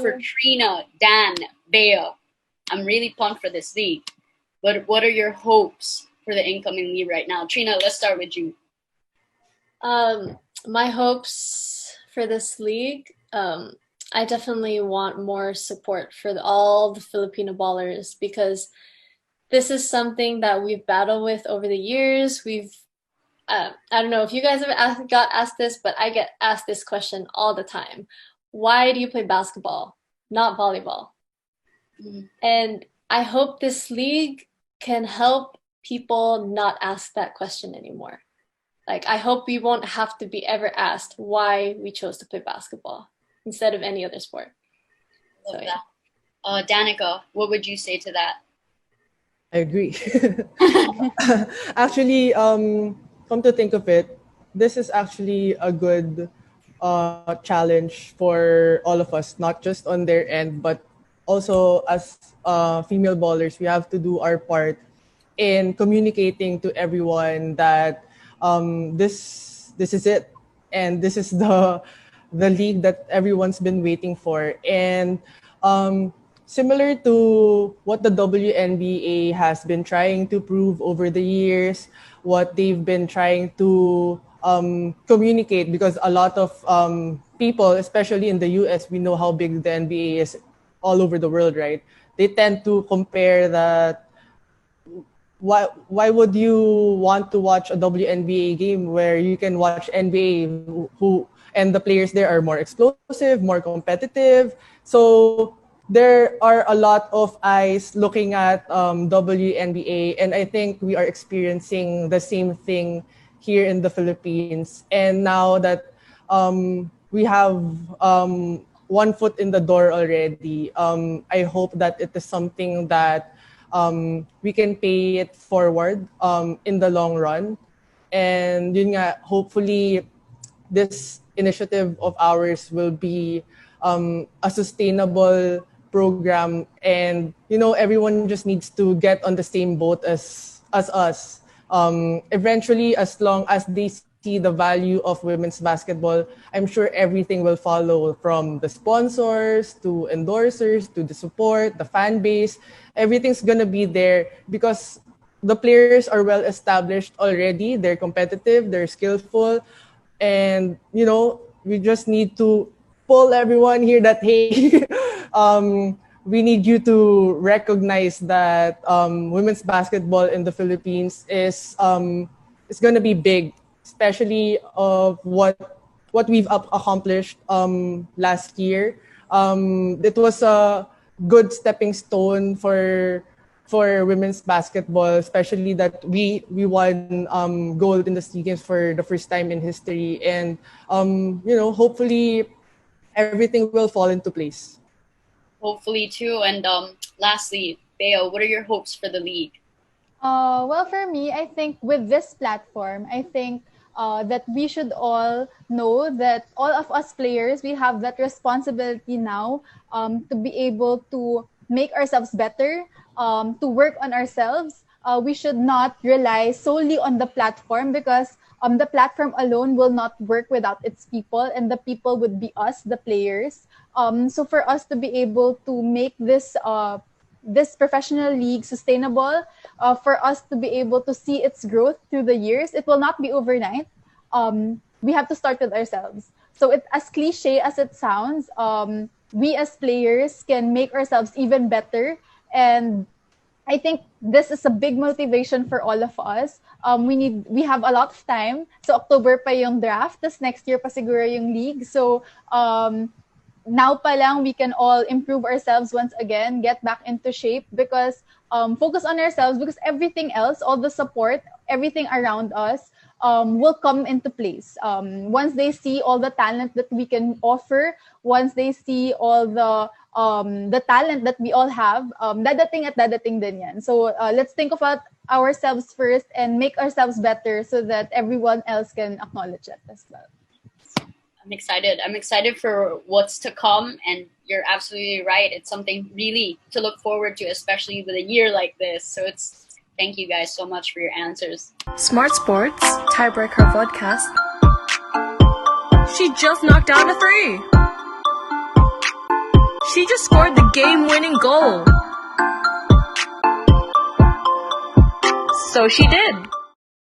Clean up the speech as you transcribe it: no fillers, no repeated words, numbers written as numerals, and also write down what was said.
For Trina, Dan, Bea, I'm really pumped for this league. But what are your hopes for the incoming league right now? Trina, let's start with you. My hopes for this league, I definitely want more support for all the Filipino ballers because this is something that we've battled with over the years. I don't know if you guys have got asked this, but I get asked this question all the time. Why do you play basketball, not volleyball? And I hope this league can help people not ask that question anymore. Like, I hope we won't have to be ever asked why we chose to play basketball instead of any other sport. Love that. Danica, what would you say to that? I agree. Actually, come to think of it, this is actually a good challenge for all of us, not just on their end, but also as female ballers, we have to do our part in communicating to everyone that this is it, and this is the league that everyone's been waiting for. And similar to what the WNBA has been trying to prove over the years, what they've been trying to communicate, because a lot of people, especially in the US, we know how big the NBA is all over the world, right? They tend to compare that why would you want to watch a WNBA game where you can watch NBA who and the players there are more explosive, more competitive. So there are a lot of eyes looking at WNBA, and I think we are experiencing the same thing here in the Philippines. And now that we have one foot in the door already, I hope that it is something that we can pay it forward in the long run. And yun nga, hopefully this initiative of ours will be a sustainable program, and everyone just needs to get on the same boat as us. Eventually, as long as they see the value of women's basketball, I'm sure everything will follow, from the sponsors to endorsers to the support, the fan base. Everything's gonna be there because the players are well established already. They're competitive, they're skillful, and we just need to pull everyone here that, hey, we need you to recognize that women's basketball in the Philippines is going to be big, especially of what we've accomplished last year. It was a good stepping stone for women's basketball, especially that we won gold in the SEA Games for the first time in history, and hopefully everything will fall into place. Hopefully too. And lastly, Bea, what are your hopes for the league? Well, for me, I think with this platform, I think that we should all know that all of us players, we have that responsibility now to be able to make ourselves better, to work on ourselves. We should not rely solely on the platform, because the platform alone will not work without its people, and the people would be us, the players. So for us to be able to make this professional league sustainable, for us to be able to see its growth through the years, it will not be overnight. We have to start with ourselves. So as cliche as it sounds, we as players can make ourselves even better. And I think this is a big motivation for all of us. We have a lot of time. So October pa yung draft, tas next year pa siguro yung league. So now pa lang we can all improve ourselves once again, get back into shape, because focus on ourselves, because everything else, all the support, everything around us will come into place. Once they see all the talent that we can offer, once they see all the talent that we all have, dadating at dadating din yan. So let's think about ourselves first and make ourselves better so that everyone else can acknowledge it as well. I'm excited. I'm excited for what's to come, and you're absolutely right. It's something really to look forward to, especially with a year like this. So thank you guys so much for your answers. Smart Sports, Tiebreaker Vodcast. She just knocked down a 3. she just scored the game-winning goal. So she did.